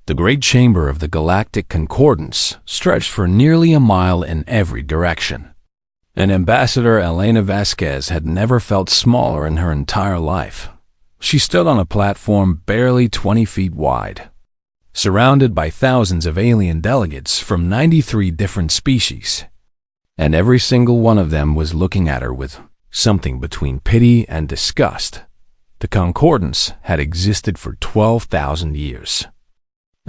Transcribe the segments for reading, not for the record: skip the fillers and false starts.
The great chamber of the Galactic Concordance stretched for nearly a mile in every direction. And Ambassador Elena Vasquez had never felt smaller in her entire life. She stood on a platform barely 20 feet wide, surrounded by thousands of alien delegates from 93 different species. And every single one of them was looking at her with something between pity and disgust. The Concordance had existed for 12,000 years.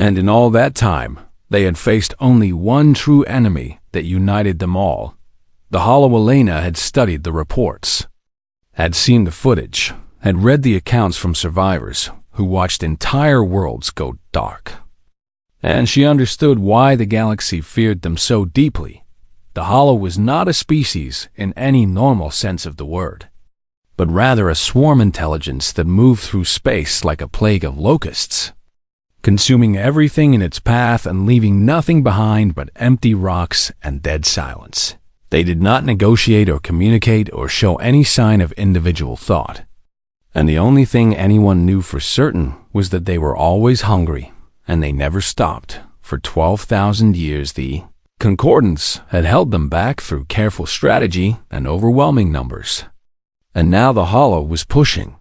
And in all that time, they had faced only one true enemy that united them all. The hollow Elena had studied the reports, had seen the footage, had read the accounts from survivors who watched entire worlds go dark. And she understood why the galaxy feared them so deeply. The hollow was not a species in any normal sense of the word, but rather a swarm intelligence that moved through space like a plague of locusts, consuming everything in its path and leaving nothing behind but empty rocks and dead silence. They did not negotiate or communicate or show any sign of individual thought. And the only thing anyone knew for certain was that they were always hungry, and they never stopped. For 12,000 years, the Concordance had held them back through careful strategy and overwhelming numbers. And now the hollow was pushing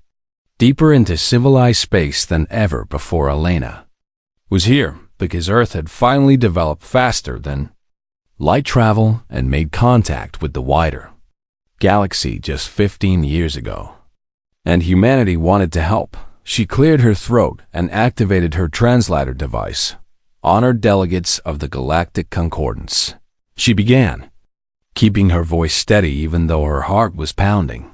deeper into civilized space than ever before. Elena was here because Earth had finally developed faster than light travel and made contact with the wider galaxy just 15 years ago. And humanity wanted to help. She cleared her throat and activated her translator device. Honored delegates of the Galactic Concordance, she began, keeping her voice steady even though her heart was pounding.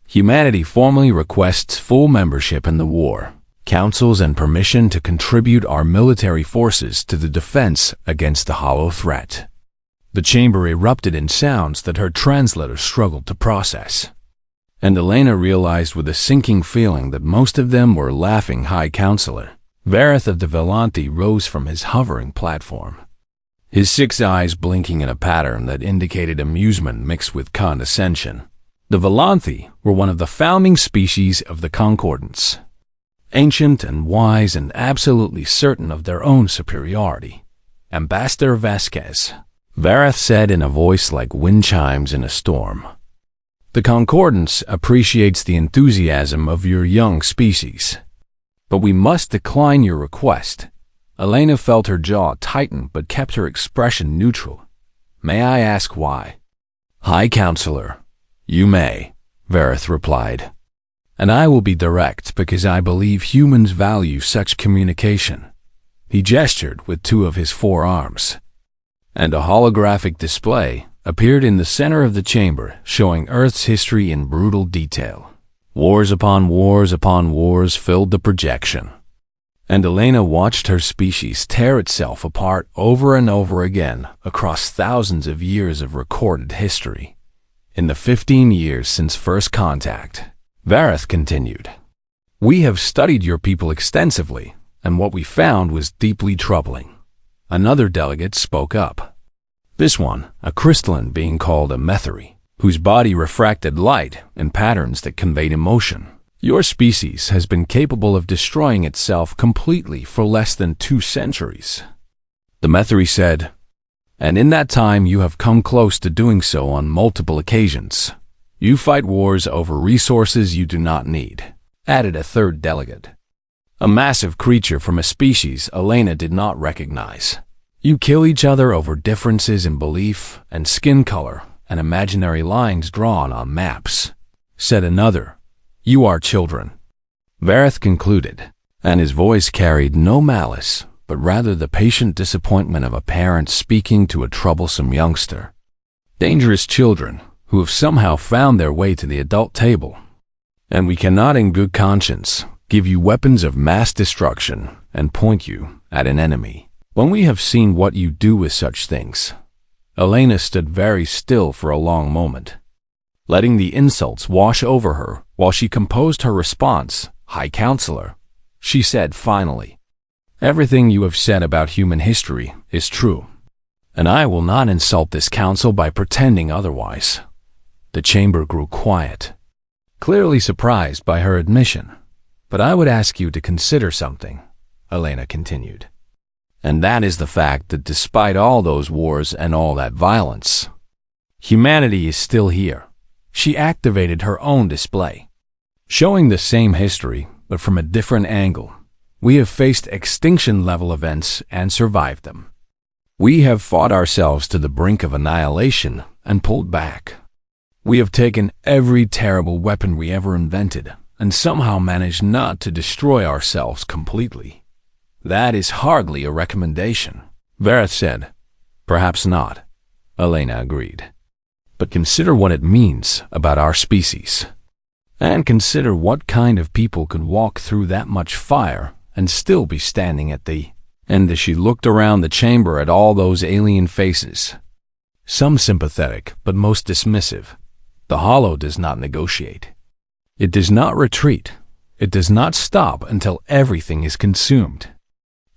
Humanity formally requests full membership in the war, councils, and permission to contribute our military forces to the defense against the hollow threat. The chamber erupted in sounds that her translator struggled to process. And Elena realized with a sinking feeling that most of them were laughing. High Counselor Vareth of the Velanti rose from his hovering platform, his 6 eyes blinking in a pattern that indicated amusement mixed with condescension. The Velanti were one of the founding species of the Concordance, ancient and wise and absolutely certain of their own superiority. Ambassador Vasquez, Vareth said in a voice like wind chimes in a storm, "The Concordance appreciates the enthusiasm of your young species, but we must decline your request." Elena felt her jaw tighten but kept her expression neutral. "May I ask why?" "High Counselor, you may," Vareth replied. "And I will be direct because I believe humans value such communication." He gestured with 2 of his forearms, and a holographic display appeared in the center of the chamber, showing Earth's history in brutal detail. Wars upon wars filled the projection, and Elena watched her species tear itself apart over and over again across thousands of years of recorded history. In the 15 years since first contact, Vareth continued, "We have studied your people extensively, and what we found was deeply troubling." Another delegate spoke up. This one, a crystalline being called a Metheri, whose body refracted light in patterns that conveyed emotion. "Your species has been capable of destroying itself completely for less than 2 centuries. The Metheri said, "And in that time you have come close to doing so on multiple occasions. You fight wars over resources you do not need," added a third delegate, a massive creature from a species Elena did not recognize. "You kill each other over differences in belief and skin color and imaginary lines drawn on maps," said another. "You are children," Vareth concluded, and his voice carried no malice, but rather the patient disappointment of a parent speaking to a troublesome youngster. "Dangerous children who have somehow found their way to the adult table, and we cannot in good conscience give you weapons of mass destruction and point you at an enemy when we have seen what you do with such things." Elena stood very still for a long moment, letting the insults wash over her while she composed her response. "High Counselor," she said finally, "everything you have said about human history is true, and I will not insult this council by pretending otherwise." The chamber grew quiet, clearly surprised by her admission. "But I would ask you to consider something," Elena continued. And that is the fact that despite all those wars and all that violence, humanity is still here. She activated her own display, showing the same history, but from a different angle. We have faced extinction-level events and survived them. We have fought ourselves to the brink of annihilation and pulled back. We have taken every terrible weapon we ever invented and somehow managed not to destroy ourselves completely. That is hardly a recommendation, Vareth said. Perhaps not, Elena agreed. But consider what it means about our species. And consider what kind of people could walk through that much fire and still be standing at the end. As she looked around the chamber at all those alien faces, some sympathetic but most dismissive, the Hollow does not negotiate. It does not retreat. It does not stop until everything is consumed.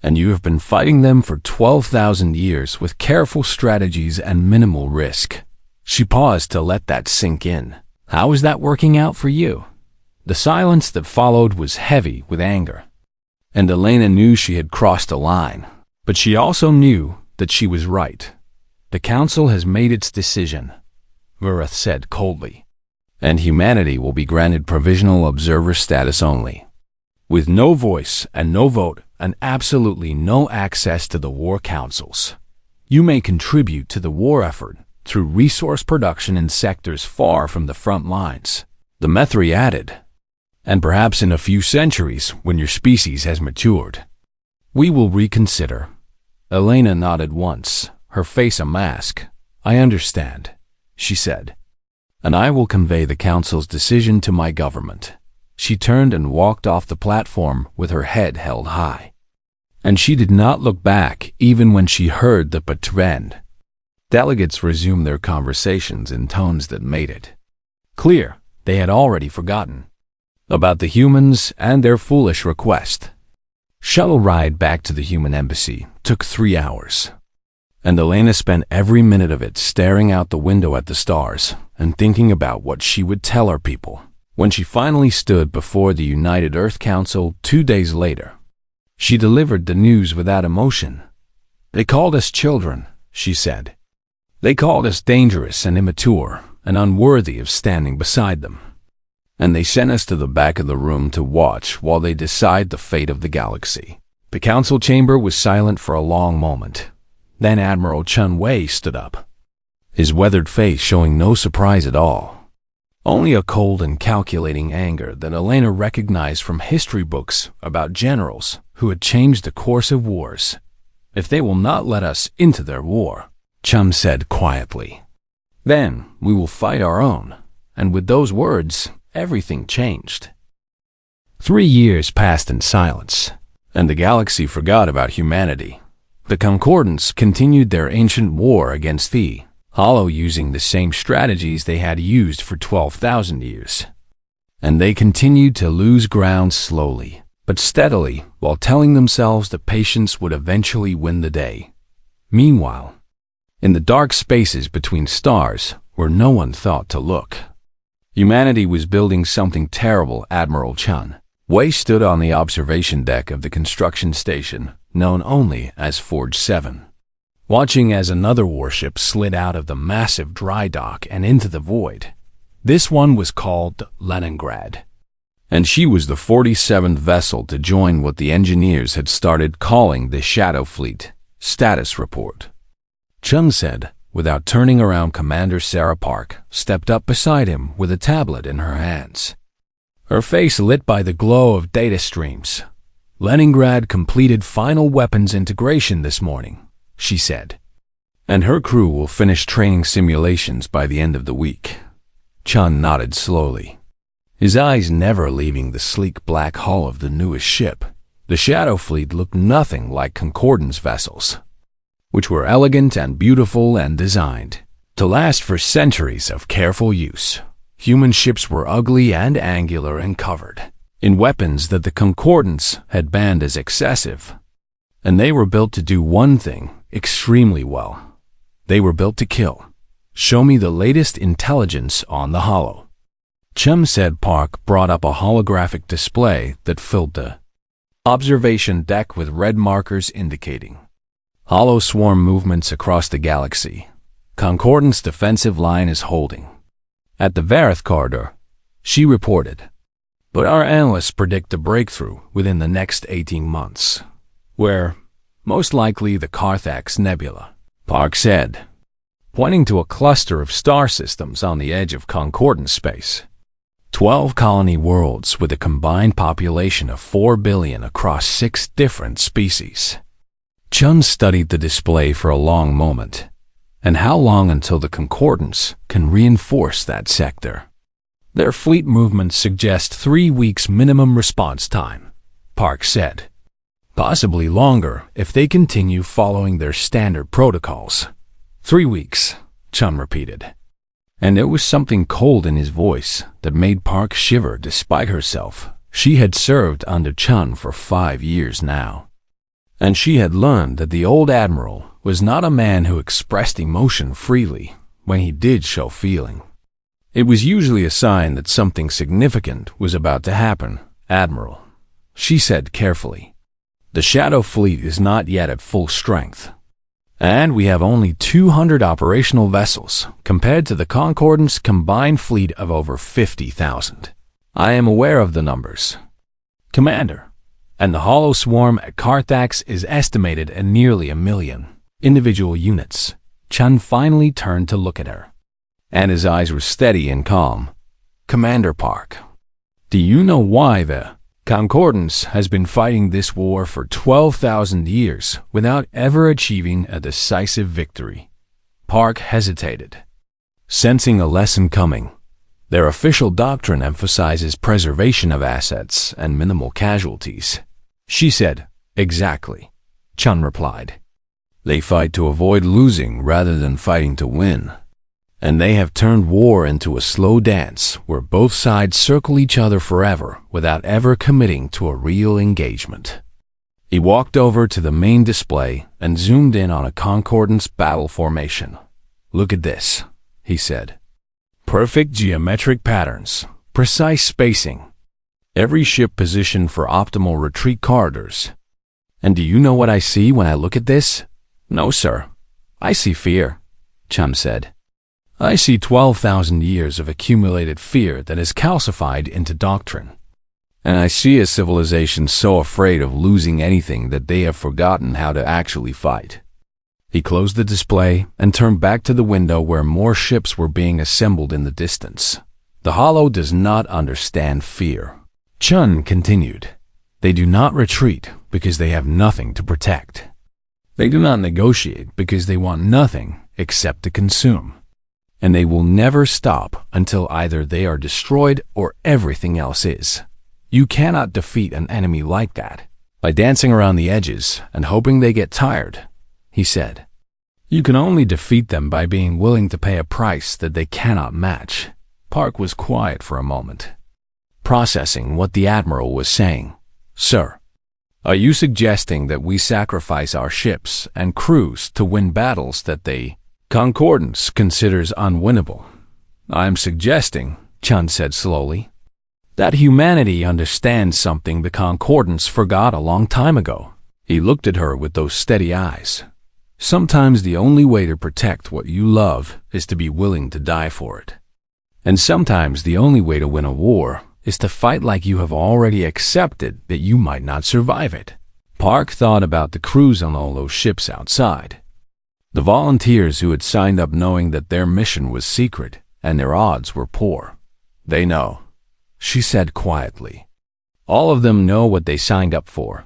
And you have been fighting them for 12,000 years with careful strategies and minimal risk. She paused to let that sink in. How is that working out for you? The silence that followed was heavy with anger. And Elena knew she had crossed a line. But she also knew that she was right. The Council has made its decision, Vareth said coldly. And humanity will be granted provisional observer status only, with no voice and no vote and absolutely no access to the war councils. You may contribute to the war effort through resource production in sectors far from the front lines, the Methri added. And perhaps in a few centuries, when your species has matured, we will reconsider. Elena nodded once, her face a mask. I understand, she said. And I will convey the Council's decision to my government. She turned and walked off the platform with her head held high. And she did not look back even when she heard the end. Delegates resumed their conversations in tones that made it clear they had already forgotten about the humans and their foolish request. Shuttle ride back to the human embassy took 3 hours, and Elena spent every minute of it staring out the window at the stars and thinking about what she would tell her people when she finally stood before the United Earth Council 2 days later. She delivered the news without emotion. They called us children, she said. They called us dangerous and immature and unworthy of standing beside them. And they sent us to the back of the room to watch while they decide the fate of the galaxy. The council chamber was silent for a long moment. Then Admiral Chun Wei stood up, his weathered face showing no surprise at all. Only a cold and calculating anger that Elena recognized from history books about generals who had changed the course of wars. If they will not let us into their war, Chum said quietly, then we will fight our own. And with those words, everything changed. 3 years passed in silence, and the galaxy forgot about humanity. The Concordants continued their ancient war against the Hollow using the same strategies they had used for 12,000 years. And they continued to lose ground slowly, but steadily, while telling themselves that patience would eventually win the day. Meanwhile, in the dark spaces between stars, where no one thought to look, humanity was building something terrible. Admiral Chun Wei stood on the observation deck of the construction station, known only as Forge 7, watching as another warship slid out of the massive dry dock and into the void. This one was called Leningrad, and she was the 47th vessel to join what the engineers had started calling the Shadow Fleet. Status report. Chung said, without turning around. Commander Sarah Park stepped up beside him with a tablet in her hands, her face lit by the glow of data streams. Leningrad completed final weapons integration this morning, she said, and her crew will finish training simulations by the end of the week. Chun nodded slowly, his eyes never leaving the sleek black hull of the newest ship. The Shadow Fleet looked nothing like Concordance vessels, which were elegant and beautiful and designed to last for centuries of careful use. Human ships were ugly and angular and covered in weapons that the Concordants had banned as excessive. And they were built to do one thing extremely well. They were built to kill. Show me the latest intelligence on the Hollow. Chum said. Park brought up a holographic display that filled the observation deck with red markers indicating Hollow swarm movements across the galaxy. Concordance defensive line is holding. At the Varith corridor, she reported. But our analysts predict a breakthrough within the next 18 months, where, most likely, the Carthax Nebula, Park said, pointing to a cluster of star systems on the edge of concordance space. 12 colony worlds with a combined population of 4 billion across 6 different species. Chun studied the display for a long moment. And how long until the concordance can reinforce that sector? Their fleet movements suggest 3 weeks minimum response time, Park said. Possibly longer if they continue following their standard protocols. 3 weeks, Chun repeated. And there was something cold in his voice that made Park shiver despite herself. She had served under Chun for 5 years now. And she had learned that the old admiral was not a man who expressed emotion freely when he did show feeling. It was usually a sign that something significant was about to happen, Admiral, she said carefully. The Shadow Fleet is not yet at full strength, and we have only 200 operational vessels compared to the Concordance combined fleet of over 50,000. I am aware of the numbers, Commander, and the Hollow Swarm at Carthax is estimated at nearly 1 million individual units. Chun finally turned to look at her, and his eyes were steady and calm. Commander Park, do you know why the Concordance has been fighting this war for 12,000 years without ever achieving a decisive victory? Park hesitated, sensing a lesson coming. Their official doctrine emphasizes preservation of assets and minimal casualties. She said, exactly, Chun replied. They fight to avoid losing rather than fighting to win. And they have turned war into a slow dance where both sides circle each other forever without ever committing to a real engagement. He walked over to the main display and zoomed in on a Concordance battle formation. Look at this, he said. Perfect geometric patterns, precise spacing, every ship positioned for optimal retreat corridors. And do you know what I see when I look at this? No, sir. I see fear, Chum said. I see 12,000 years of accumulated fear that is calcified into doctrine. And I see a civilization so afraid of losing anything that they have forgotten how to actually fight. He closed the display and turned back to the window where more ships were being assembled in the distance. The Hollow does not understand fear. Chun continued. They do not retreat because they have nothing to protect. They do not negotiate because they want nothing except to consume. And they will never stop until either they are destroyed or everything else is. You cannot defeat an enemy like that by dancing around the edges and hoping they get tired, he said. You can only defeat them by being willing to pay a price that they cannot match. Park was quiet for a moment, processing what the Admiral was saying. Sir, are you suggesting that we sacrifice our ships and crews to win battles that the Concordance considers unwinnable? I am suggesting, Chun said slowly, that humanity understands something the Concordance forgot a long time ago. He looked at her with those steady eyes. Sometimes the only way to protect what you love is to be willing to die for it. And sometimes the only way to win a war is to fight like you have already accepted that you might not survive it. Park thought about the crews on all those ships outside. The volunteers who had signed up knowing that their mission was secret and their odds were poor. They know, she said quietly. All of them know what they signed up for.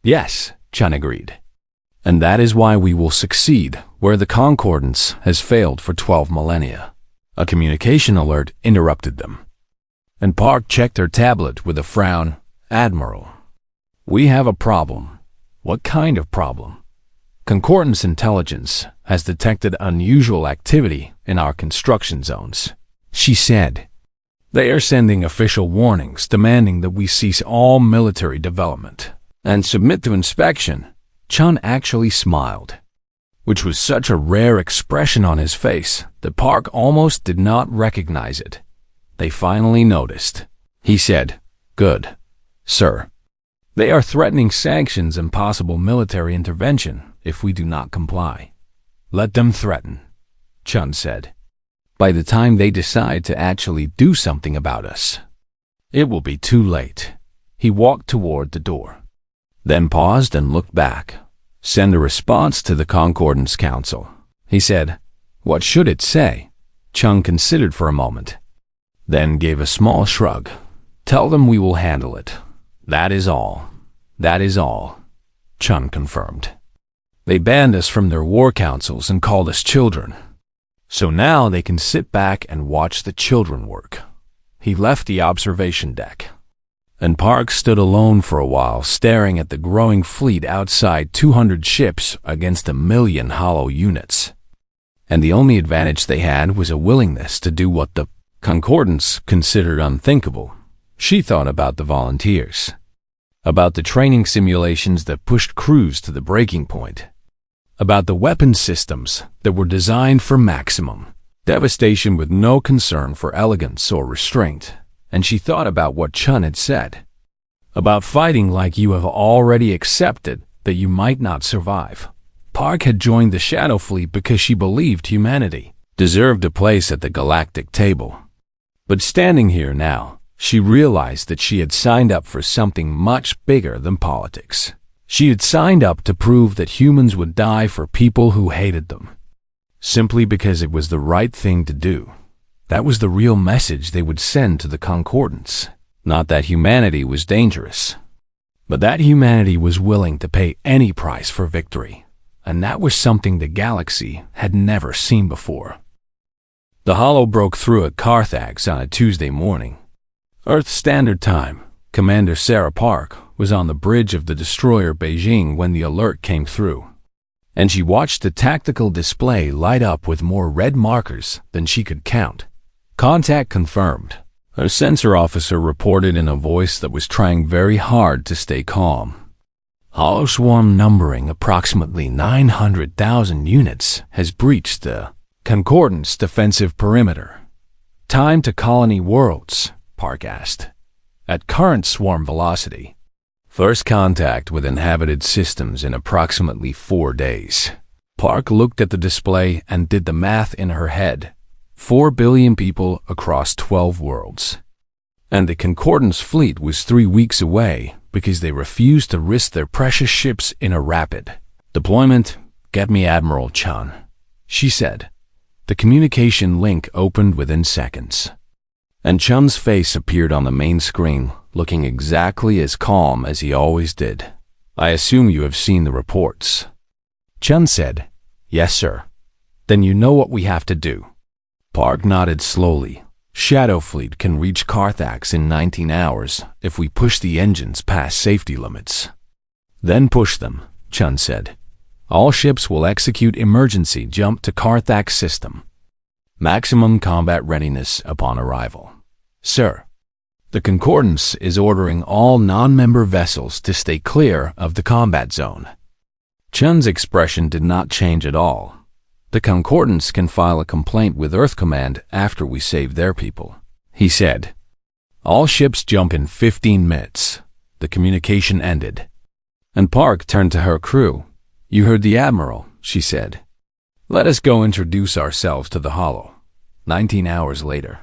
Yes, Chun agreed. And that is why we will succeed where the Concordance has failed for 12 millennia. A communication alert interrupted them. And Park checked her tablet with a frown. Admiral, we have a problem. What kind of problem? Concordance intelligence has detected unusual activity in our construction zones, she said. They are sending official warnings demanding that we cease all military development and submit to inspection. Chun actually smiled, which was such a rare expression on his face that Park almost did not recognize it. They finally noticed. He said, Good, sir. They are threatening sanctions and possible military intervention if we do not comply. Let them threaten, Chun said. By the time they decide to actually do something about us, it will be too late. He walked toward the door, then paused and looked back. Send a response to the Concordance Council, he said. What should it say? Chun considered for a moment, then gave a small shrug. Tell them we will handle it. That is all. That is all, Chun confirmed. They banned us from their war councils and called us children. So now they can sit back and watch the children work. He left the observation deck, and Park stood alone for a while, staring at the growing fleet outside. 200 ships against 1,000,000 hollow units. And the only advantage they had was a willingness to do what the Concordance considered unthinkable. She thought about the volunteers, about the training simulations that pushed crews to the breaking point, about the weapon systems that were designed for maximum devastation with no concern for elegance or restraint. And she thought about what Chun had said, about fighting like you have already accepted that you might not survive. Park had joined the Shadow Fleet because she believed humanity deserved a place at the galactic table. But standing here now, she realized that she had signed up for something much bigger than politics. She had signed up to prove that humans would die for people who hated them, simply because it was the right thing to do. That was the real message they would send to the Concordance. Not that humanity was dangerous, but that humanity was willing to pay any price for victory. And that was something the galaxy had never seen before. The Hollow broke through at Carthax on a Tuesday morning, Earth Standard Time. Commander Sarah Park was on the bridge of the destroyer Beijing when the alert came through, and she watched the tactical display light up with more red markers than she could count. Contact confirmed, her sensor officer reported in a voice that was trying very hard to stay calm. Hollow swarm numbering approximately 900,000 units has breached the Concordance defensive perimeter. Time to colony worlds, Park asked. At current swarm velocity, first contact with inhabited systems in approximately 4 days. Park looked at the display and did the math in her head. 4 billion people across 12 worlds. And the Concordance fleet was 3 weeks away because they refused to risk their precious ships in a rapid deployment. Get me Admiral Chun, she said. The communication link opened within seconds, and Chun's face appeared on the main screen, looking exactly as calm as he always did. I assume you have seen the reports, Chun said. Yes, sir. Then you know what we have to do. Park nodded slowly. Shadow Fleet can reach Carthax in 19 hours if we push the engines past safety limits. Then push them, Chun said. All ships will execute emergency jump to Carthax system. Maximum combat readiness upon arrival. Sir, the Concordance is ordering all non-member vessels to stay clear of the combat zone. Chun's expression did not change at all. The Concordance can file a complaint with Earth Command after we save their people, he said. All ships jump in 15 minutes. The communication ended, and Park turned to her crew. You heard the Admiral, she said. Let us go introduce ourselves to the Hollow. 19 hours later,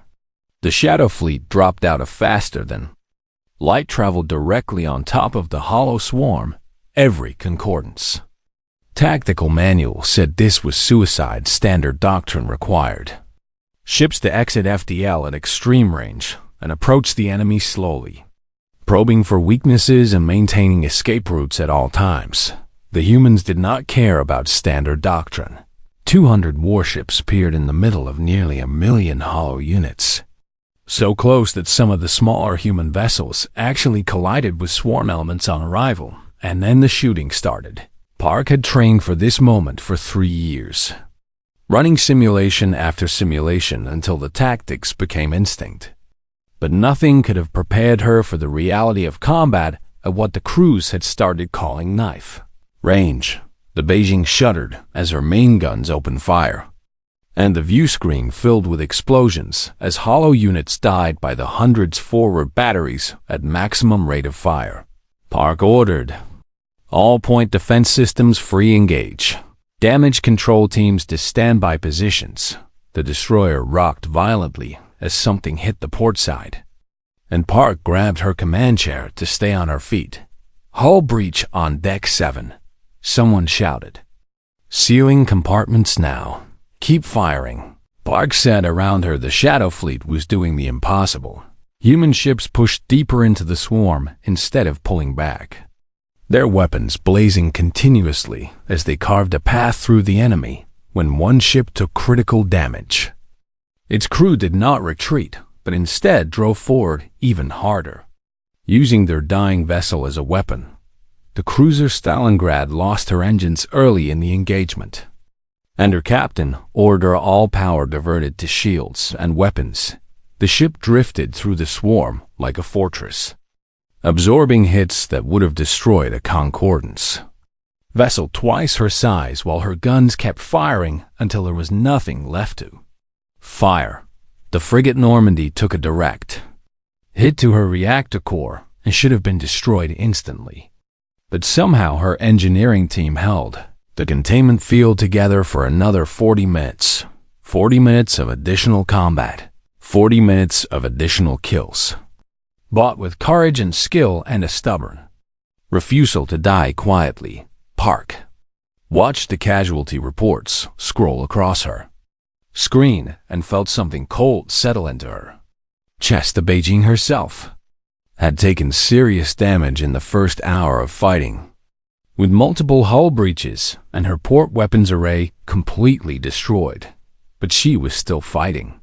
the Shadow Fleet dropped out of faster than light traveled directly on top of the Hollow swarm. Every Concordance tactical manual said this was suicide. Standard doctrine required ships to exit FDL at extreme range and approach the enemy slowly, probing for weaknesses and maintaining escape routes at all times. The humans did not care about standard doctrine. 200 warships appeared in the middle of nearly 1,000,000 hollow units, so close that some of the smaller human vessels actually collided with swarm elements on arrival, and then the shooting started. Park had trained for this moment for 3 years, running simulation after simulation until the tactics became instinct. But nothing could have prepared her for the reality of combat at what the crews had started calling knife range. The Beijing shuddered as her main guns opened fire, and the view screen filled with explosions as hollow units died by the hundreds forward batteries at maximum rate of fire. Park ordered All point defense systems free engage. Damage control teams to standby positions. The destroyer rocked violently as something hit the port side, and Park grabbed her command chair to stay on her feet. Hull breach on deck 7. Someone shouted. Sealing compartments now. Keep firing. Park said around her the Shadow Fleet was doing the impossible. Human ships pushed deeper into the swarm instead of pulling back, their weapons blazing continuously as they carved a path through the enemy when one ship took critical damage. Its crew did not retreat, but instead drove forward even harder, using their dying vessel as a weapon. The cruiser Stalingrad lost her engines early in the engagement, and her captain ordered all power diverted to shields and weapons. The ship drifted through the swarm like a fortress, absorbing hits that would have destroyed a Concordance vessel twice her size, while her guns kept firing until there was nothing left to fire. The frigate Normandy took a direct hit to her reactor core and should have been destroyed instantly. But somehow her engineering team held the containment field together for another 40 minutes. 40 minutes of additional combat. 40 minutes of additional kills, bought with courage and skill and a stubborn refusal to die quietly. Park watched the casualty reports scroll across her screen and felt something cold settle into her chest. The Beijing herself had taken serious damage in the first hour of fighting, with multiple hull breaches and her port weapons array completely destroyed. But she was still fighting.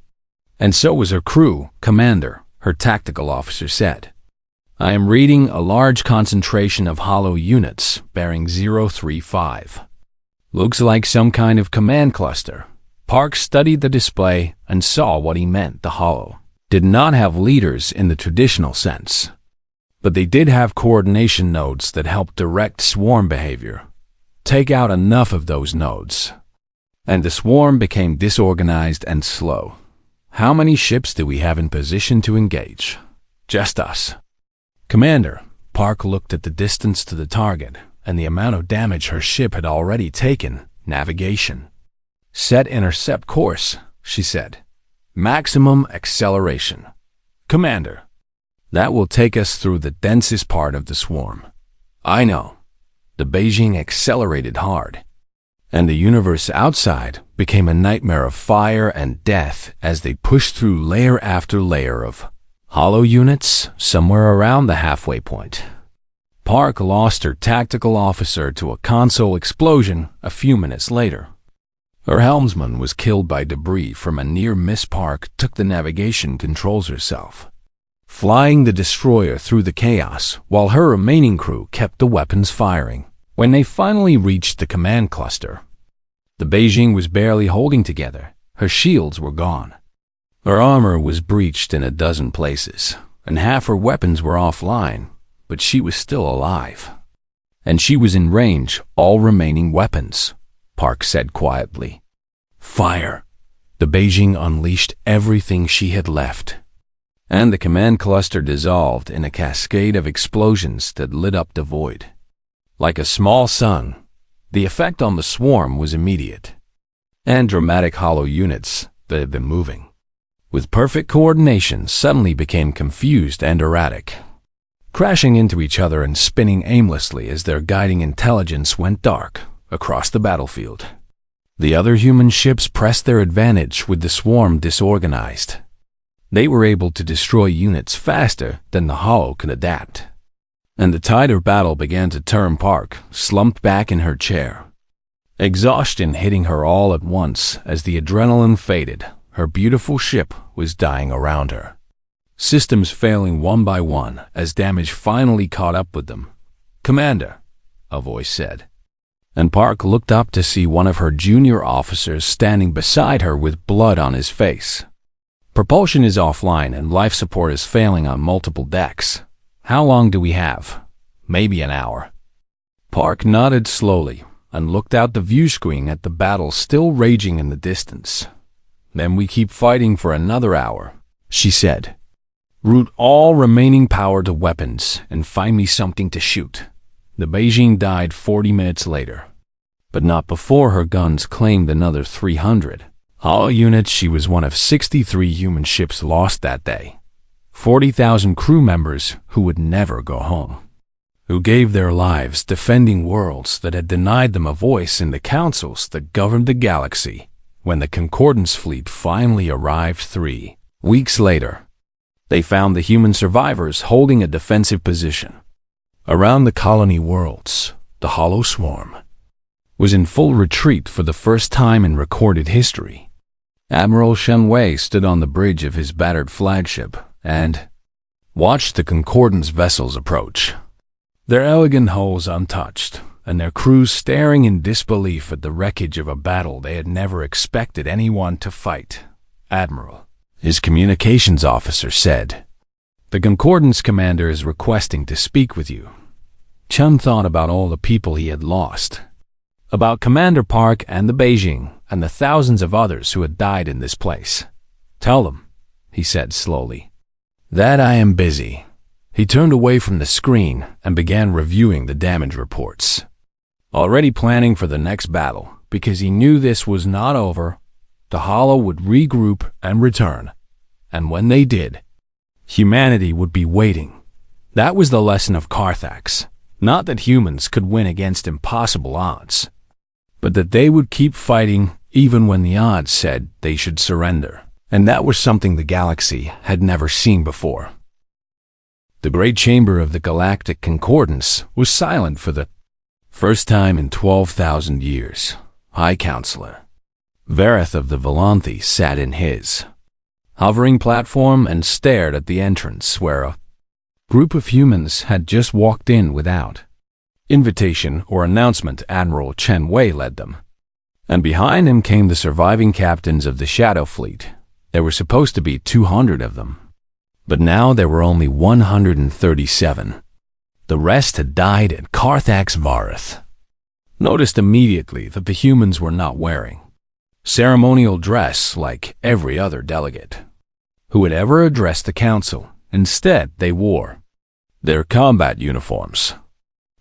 And so was her crew. Commander, her tactical officer said, I am reading a large concentration of hollow units bearing 035. Looks like some kind of command cluster. Park studied the display and saw what he meant. The hollow did not have leaders in the traditional sense, but they did have coordination nodes that helped direct swarm behavior. Take out enough of those nodes, and the swarm became disorganized and slow. How many ships do we have in position to engage? Just us. Commander, Park looked at the distance to the target and the amount of damage her ship had already taken. Navigation. Set intercept course, she said. Maximum acceleration. Commander, that will take us through the densest part of the swarm. I know. The Beijing accelerated hard, and the universe outside became a nightmare of fire and death as they pushed through layer after layer of hollow units somewhere around the halfway point. Park lost her tactical officer to a console explosion a few minutes later. Her helmsman was killed by debris from a near miss. Park took the navigation controls herself, flying the destroyer through the chaos while her remaining crew kept the weapons firing. When they finally reached the command cluster, the Beijing was barely holding together. Her shields were gone. Her armor was breached in a dozen places, and half her weapons were offline, but she was still alive. And she was in range. All remaining weapons, Park said quietly. Fire. The Beijing unleashed everything she had left, and the command cluster dissolved in a cascade of explosions that lit up the void. Like a small sun, the effect on the swarm was immediate, and dramatic hollow units that had been moving with perfect coordination suddenly became confused and erratic, crashing into each other and spinning aimlessly as their guiding intelligence went dark across the battlefield. The other human ships pressed their advantage with the swarm disorganized. They were able to destroy units faster than the hollow could adapt, and the tide of battle began to turn. Park slumped back in her chair, exhaustion hitting her all at once as the adrenaline faded. Her beautiful ship was dying around her, systems failing one by one as damage finally caught up with them. Commander, a voice said, and Park looked up to see one of her junior officers standing beside her with blood on his face. Propulsion is offline and life support is failing on multiple decks. How long do we have? Maybe an hour. Park nodded slowly and looked out the view screen at the battle still raging in the distance. Then we keep fighting for another hour, she said. Route all remaining power to weapons and find me something to shoot. The Beijing died 40 minutes later, but not before her guns claimed another 300. All units, she was one of 63 human ships lost that day. 40,000 crew members who would never go home, who gave their lives defending worlds that had denied them a voice in the councils that governed the galaxy. When the Concordance fleet finally arrived 3 weeks later, they found the human survivors holding a defensive position. Around the colony worlds, the Hollow Swarm was in full retreat for the first time in recorded history. Admiral Shen Wei stood on the bridge of his battered flagship and watched the Concordance vessels approach, their elegant hulls untouched, and their crews staring in disbelief at the wreckage of a battle they had never expected anyone to fight. "Admiral," his communications officer said, "the Concordance commander is requesting to speak with you." Chen thought about all the people he had lost, about Commander Park and the Beijing, and the thousands of others who had died in this place. "Tell them," he said slowly, "that I am busy." He turned away from the screen and began reviewing the damage reports, already planning for the next battle, because he knew this was not over. The Hollow would regroup and return, and when they did, humanity would be waiting. That was the lesson of Carthax. Not that humans could win against impossible odds, but that they would keep fighting even when the odds said they should surrender. And that was something the galaxy had never seen before. The great chamber of the Galactic Concordance was silent for the first time in 12,000 years. High Counselor Vareth of the Volanthi sat in his hovering platform and stared at the entrance where a group of humans had just walked in without invitation or announcement. Admiral Chen Wei led them, and behind him came the surviving captains of the Shadow Fleet. There were supposed to be 200 of them, but now there were only 137. The rest had died at Carthax. Vareth noticed immediately that the humans were not wearing ceremonial dress like every other delegate who had ever addressed the council. Instead, they wore their combat uniforms,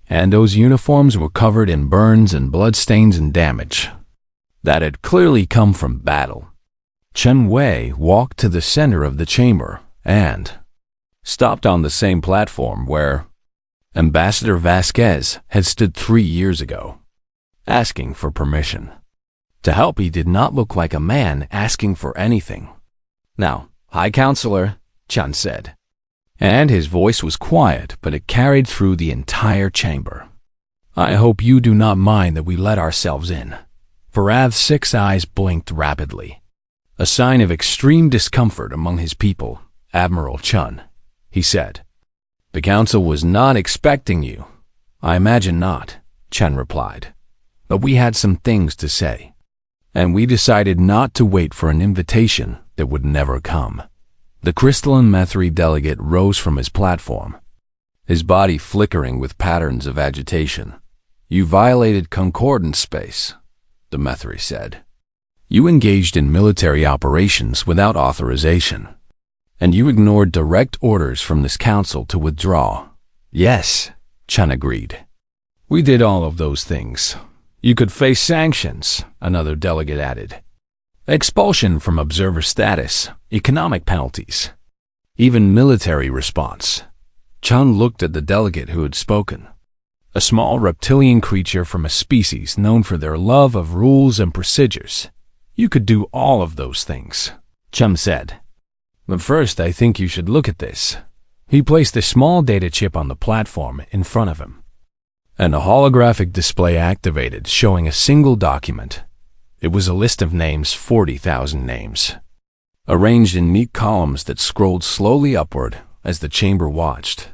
and those uniforms were covered in burns and bloodstains and damage that had clearly come from battle. Chen Wei walked to the center of the chamber and stopped on the same platform where Ambassador Vasquez had stood 3 years ago, asking for permission to help. He did not look like a man asking for anything. "Now, High Counselor," Chen said, and his voice was quiet, but it carried through the entire chamber. "I hope you do not mind that we let ourselves in." Vareth's 6 eyes blinked rapidly, a sign of extreme discomfort among his people. "Admiral Chen," he said, "the council was not expecting you." "I imagine not," Chen replied, "but we had some things to say, and we decided not to wait for an invitation that would never come." The crystalline Methri delegate rose from his platform, his body flickering with patterns of agitation. "You violated Concordance space," the Methri said. "You engaged in military operations without authorization, and you ignored direct orders from this council to withdraw." "Yes," Chen agreed. "We did all of those things. You could face sanctions," another delegate added. "Expulsion from observer status, economic penalties, even military response." Chen looked at the delegate who had spoken, a small reptilian creature from a species known for their love of rules and procedures. "You could do all of those things," Chen said. "But first, I think you should look at this." He placed a small data chip on the platform in front of him, and a holographic display activated, showing a single document. It was a list of names, 40,000 names, arranged in neat columns that scrolled slowly upward as the chamber watched.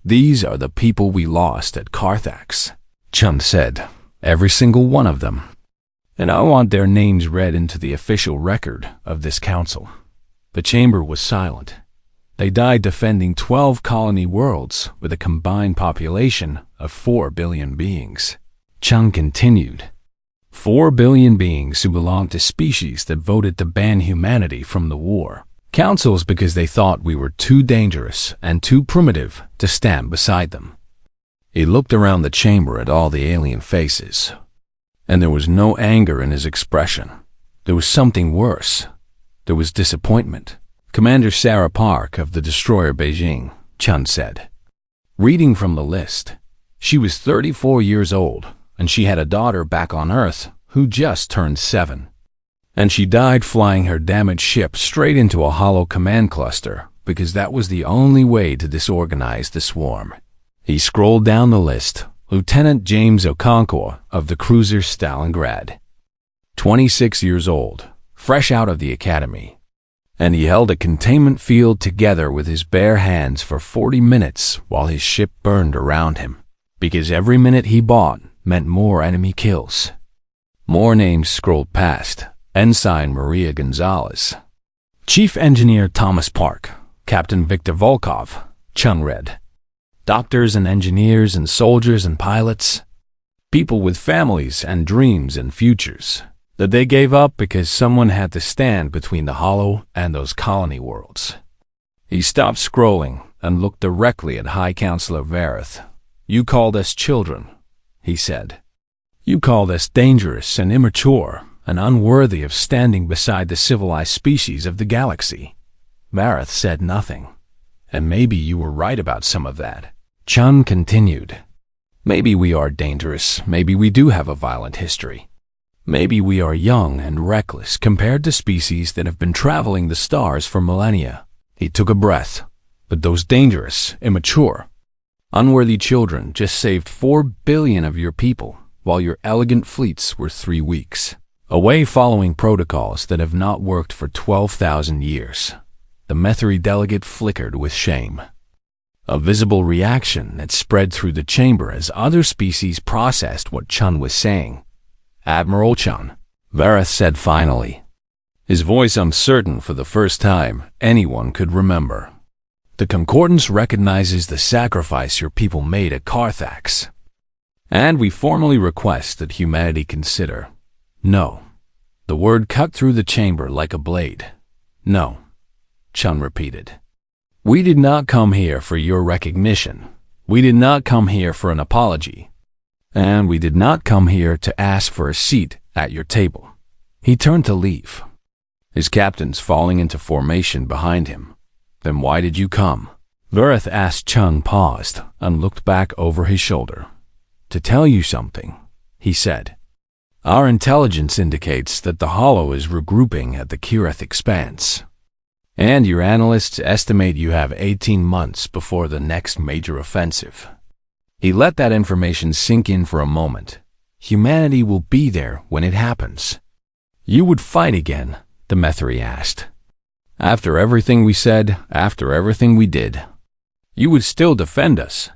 "These are the people we lost at Carthax," Chen said. "Every single one of them. And I want their names read into the official record of this council." The chamber was silent. They died defending 12 colony worlds with a combined population of 4 billion beings. Chen continued. 4 billion beings who belonged to species that voted to ban humanity from the war. Councils because they thought we were too dangerous and too primitive to stand beside them. He looked around the chamber at all the alien faces, and there was no anger in his expression. There was something worse. There was disappointment. "Commander Sarah Park of the destroyer Beijing," Chun said, reading from the list. She was 34 years old, and she had a daughter back on Earth who just turned 7. And she died flying her damaged ship straight into a hollow command cluster because that was the only way to disorganize the swarm. He scrolled down the list. Lieutenant James Okonkwo of the cruiser Stalingrad, 26 years old, fresh out of the academy, and he held a containment field together with his bare hands for 40 minutes while his ship burned around him, because every minute he bought meant more enemy kills. More names scrolled past. Ensign Maria Gonzalez, Chief Engineer Thomas Park, Captain Victor Volkov, Chun read. Doctors and engineers and soldiers and pilots, people with families and dreams and futures that they gave up because someone had to stand between the hollow and those colony worlds. He stopped scrolling and looked directly at High Counselor Vareth. "You called us children," he said. "You called us dangerous and immature and unworthy of standing beside the civilized species of the galaxy." Vareth said nothing. "And maybe you were right about some of that," Chun continued. "Maybe we are dangerous. Maybe we do have a violent history. Maybe we are young and reckless compared to species that have been traveling the stars for millennia." He took a breath. "But those dangerous, immature, unworthy children just saved 4 billion of your people, while your elegant fleets were 3 weeks away following protocols that have not worked for 12,000 years. The Methri delegate flickered with shame. A visible reaction had spread through the chamber as other species processed what Chun was saying. "Admiral Chun," Vareth said finally, his voice uncertain for the first time anyone could remember. "The Concordance recognizes the sacrifice your people made at Carthax, and we formally request that humanity consider." "No." The word cut through the chamber like a blade. "No," Chun repeated. "We did not come here for your recognition. We did not come here for an apology. And we did not come here to ask for a seat at your table." He turned to leave, his captains falling into formation behind him. "Then why did you come?" Vareth asked. Chun paused and looked back over his shoulder. "To tell you something," he said. "Our intelligence indicates that the Hollow is regrouping at the Kirith Expanse, and your analysts estimate you have 18 months before the next major offensive." He let that information sink in for a moment. "Humanity will be there when it happens." "You would fight again?" the Methri asked. "After everything we said, after everything we did, you would still defend us?"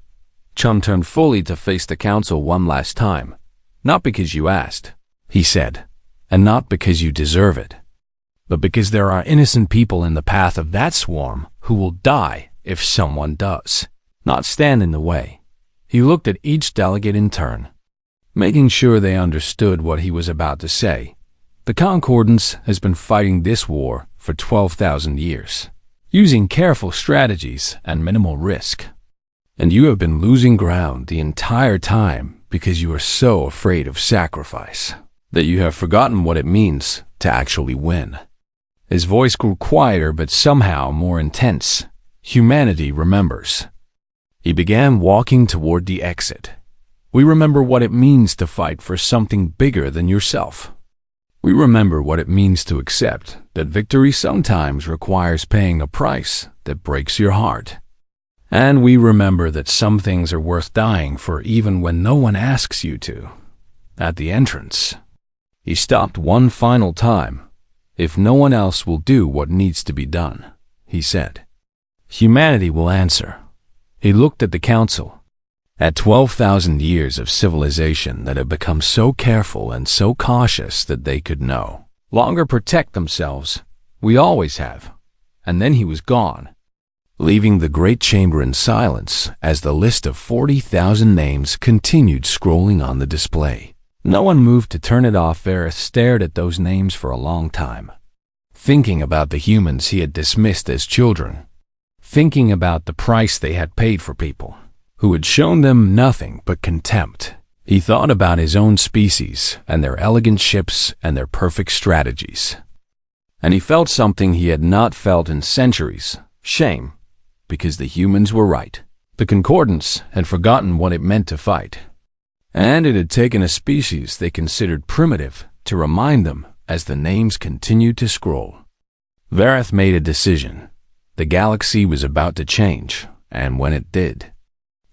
Chun turned fully to face the council one last time. "Not because you asked," he said, "and not because you deserve it, but because there are innocent people in the path of that swarm who will die if someone does not stand in the way." He looked at each delegate in turn, making sure they understood what he was about to say. "The Concordance has been fighting this war for 12,000 years, using careful strategies and minimal risk. And you have been losing ground the entire time because you are so afraid of sacrifice that you have forgotten what it means to actually win." His voice grew quieter but somehow more intense. "Humanity remembers." He began walking toward the exit. "We remember what it means to fight for something bigger than yourself. We remember what it means to accept that victory sometimes requires paying a price that breaks your heart. And we remember that some things are worth dying for even when no one asks you to." At the entrance, he stopped one final time. "If no one else will do what needs to be done," he said, "humanity will answer." He looked at the council, at 12,000 years of civilization that had become so careful and so cautious that they could no longer protect themselves. "We always have." And then he was gone, leaving the great chamber in silence as the list of 40,000 names continued scrolling on the display. No one moved to turn it off. Vareth stared at those names for a long time, thinking about the humans he had dismissed as children, thinking about the price they had paid for people who had shown them nothing but contempt. He thought about his own species and their elegant ships and their perfect strategies. And he felt something he had not felt in centuries: shame, because the humans were right. The Concordance had forgotten what it meant to fight, and it had taken a species they considered primitive to remind them as the names continued to scroll. Vareth made a decision. The galaxy was about to change, and when it did,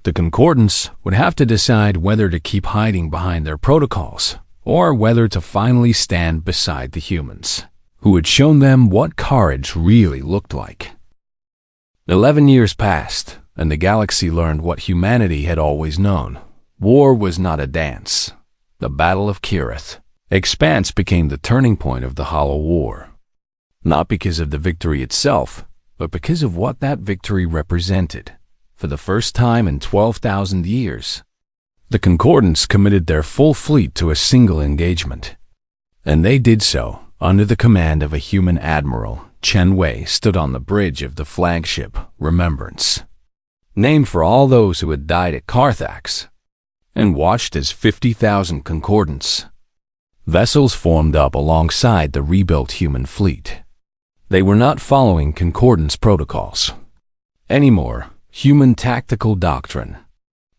the Concordance would have to decide whether to keep hiding behind their protocols or whether to finally stand beside the humans, who had shown them what courage really looked like. 11 years passed, and the galaxy learned what humanity had always known. War was not a dance. The Battle of Kirith. Expanse became the turning point of the Hollow War. Not because of the victory itself, but because of what that victory represented. For the first time in 12,000 years, the Concordance committed their full fleet to a single engagement. And they did so under the command of a human admiral. Chen Wei stood on the bridge of the flagship Remembrance, named for all those who had died at Carthax, and watched as 50,000 Concordance vessels formed up alongside the rebuilt human fleet. They were not following Concordance protocols anymore. Human tactical doctrine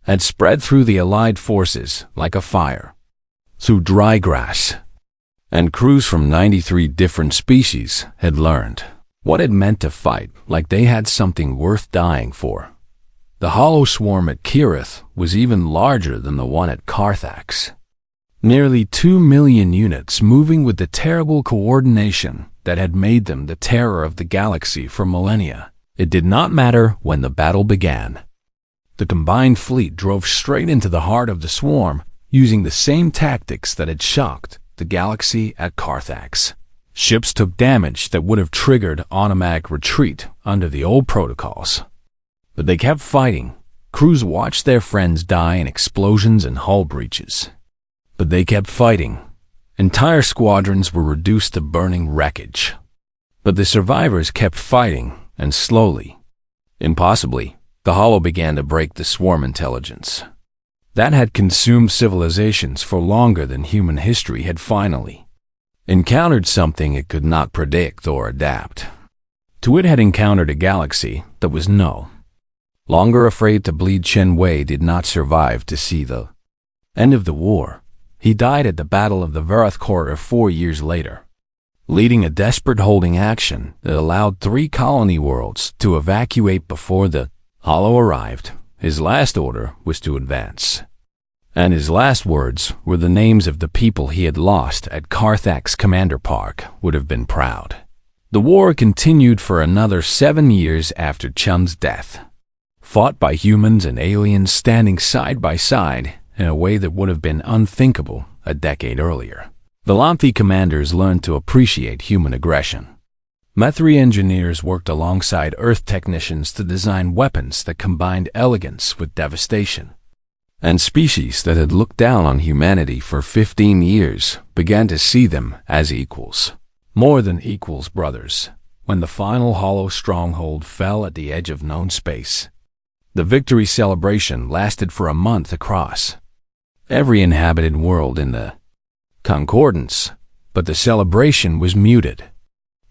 had spread through the Allied forces like a fire through dry grass, and crews from 93 different species had learned what it meant to fight like they had something worth dying for. The hollow swarm at Kirith was even larger than the one at Carthax. Nearly 2 million units moving with the terrible coordination that had made them the terror of the galaxy for millennia. It did not matter when the battle began. The combined fleet drove straight into the heart of the swarm, using the same tactics that had shocked the galaxy at Carthax. Ships took damage that would have triggered automatic retreat under the old protocols. But they kept fighting. Crews watched their friends die in explosions and hull breaches. But they kept fighting. Entire squadrons were reduced to burning wreckage. But the survivors kept fighting, and slowly, impossibly, the Hollow began to break the swarm intelligence that had consumed civilizations for longer than human history had finally encountered something it could not predict or adapt to. It had encountered a galaxy that was no longer afraid to bleed. Chen Wei did not survive to see the end of the war. He died at the Battle of the Vareth Corridor 4 years later, leading a desperate holding action that allowed 3 colony worlds to evacuate before the Hollow arrived. His last order was to advance, and his last words were the names of the people he had lost at Carthax. Commander Park would have been proud. The war continued for another 7 years after Chun's death, fought by humans and aliens standing side by side in a way that would have been unthinkable a decade earlier. Velanthi commanders learned to appreciate human aggression. Methri engineers worked alongside Earth technicians to design weapons that combined elegance with devastation. And species that had looked down on humanity for 15 years began to see them as equals. More than equals, brothers. When the final hollow stronghold fell at the edge of known space, the victory celebration lasted for a month across every inhabited world in the Concordance, but the celebration was muted.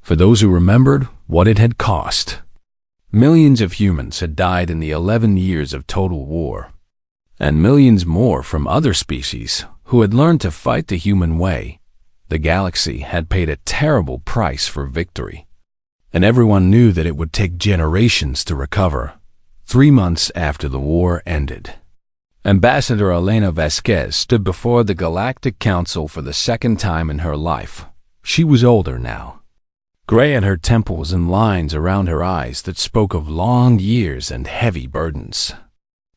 For those who remembered what it had cost, millions of humans had died in the 11 years of total war, and millions more from other species who had learned to fight the human way. The galaxy had paid a terrible price for victory, and everyone knew that it would take generations to recover. 3 months after the war ended, Ambassador Elena Vasquez stood before the Galactic Council for the second time in her life. She was older now, gray at her temples and lines around her eyes that spoke of long years and heavy burdens.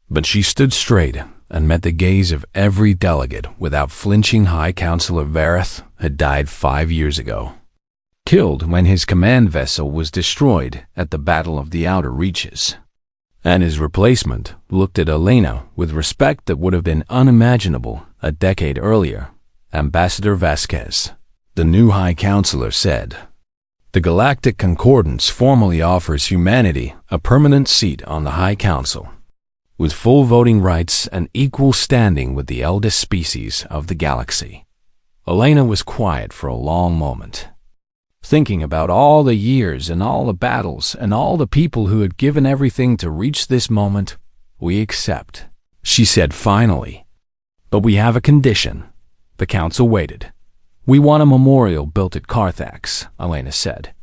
But she stood straight and met the gaze of every delegate without flinching. High Counselor Vareth had died 5 years ago, killed when his command vessel was destroyed at the Battle of the Outer Reaches. And his replacement looked at Elena with respect that would have been unimaginable a decade earlier. Ambassador Vasquez, the new High Counselor, said, "The Galactic Concordance formally offers humanity a permanent seat on the High Council. with full voting rights and equal standing with the eldest species of the galaxy. Elena was quiet for a long moment, thinking about all the years and all the battles and all the people who had given everything to reach this moment. "We accept," she said finally. "But we have a condition." The council waited. "We want a memorial built at Carthax," Elena said.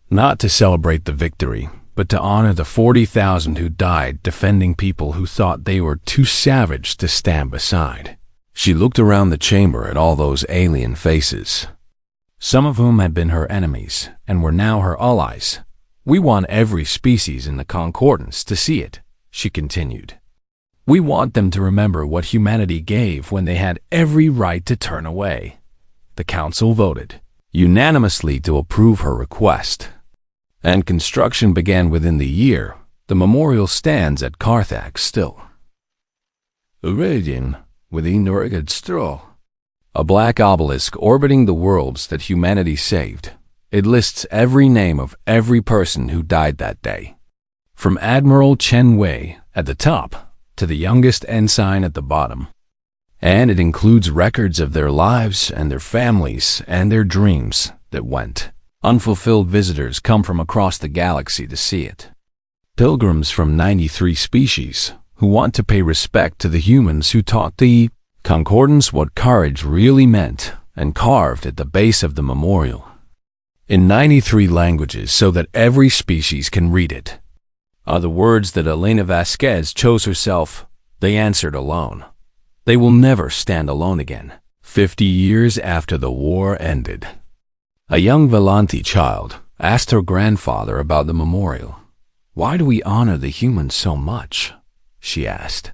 "Not to celebrate the victory, but to honor the 40,000 who died defending people who thought they were too savage to stand beside." She looked around the chamber at all those alien faces, some of whom had been her enemies and were now her allies. "We want every species in the Concordance to see it," she continued. "We want them to remember what humanity gave when they had every right to turn away." The council voted unanimously to approve her request, and construction began within the year. The memorial stands at Carthax still. Iridian within the rugged straw, a black obelisk orbiting the worlds that humanity saved. It lists every name of every person who died that day, from Admiral Chen Wei at the top to the youngest ensign at the bottom. And it includes records of their lives and their families and their dreams that went unfulfilled. Visitors come from across the galaxy to see it. Pilgrims from 93 species who want to pay respect to the humans who taught the Concordance what courage really meant and carved at the base of the memorial in 93 languages so that every species can read it are the words that Elena Vasquez chose herself. They answered alone. They will never stand alone again. 50 years after the war ended, a young Valanti child asked her grandfather about the memorial. "Why do we honor the humans so much?" she asked.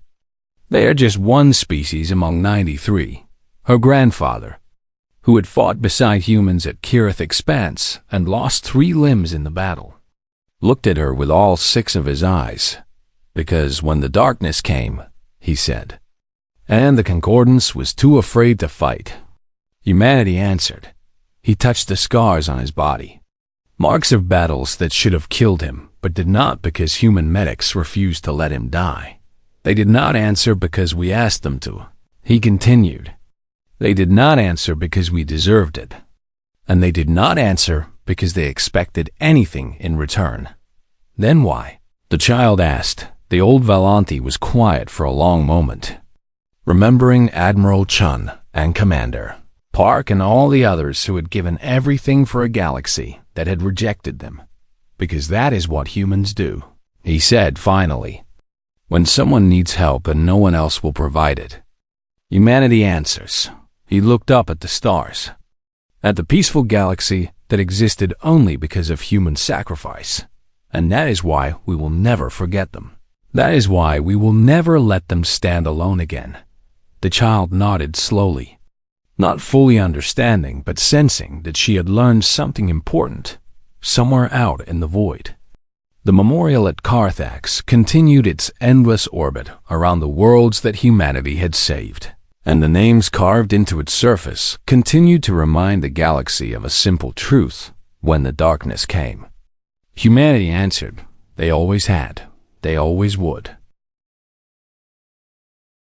"They are just one species among 93. Her grandfather, who had fought beside humans at Kirith Expanse and lost 3 limbs in the battle, looked at her with all 6 of his eyes. "Because when the darkness came," he said, "and the Concordance was too afraid to fight, humanity answered." He touched the scars on his body, marks of battles that should have killed him, but did not because human medics refused to let him die. "They did not answer because we asked them to," he continued. "They did not answer because we deserved it. And they did not answer because they expected anything in return." "Then why?" the child asked. The old Valanti was quiet for a long moment, remembering Admiral Chun and Commander Park and all the others who had given everything for a galaxy that had rejected them. "Because that is what humans do," he said finally. "When someone needs help and no one else will provide it, humanity answers." He looked up at the stars, at the peaceful galaxy that existed only because of human sacrifice. "And that is why we will never forget them. That is why we will never let them stand alone again." The child nodded slowly, not fully understanding but sensing that she had learned something important somewhere out in the void. The memorial at Carthax continued its endless orbit around the worlds that humanity had saved, and the names carved into its surface continued to remind the galaxy of a simple truth when the darkness came. Humanity answered. They always had. They always would.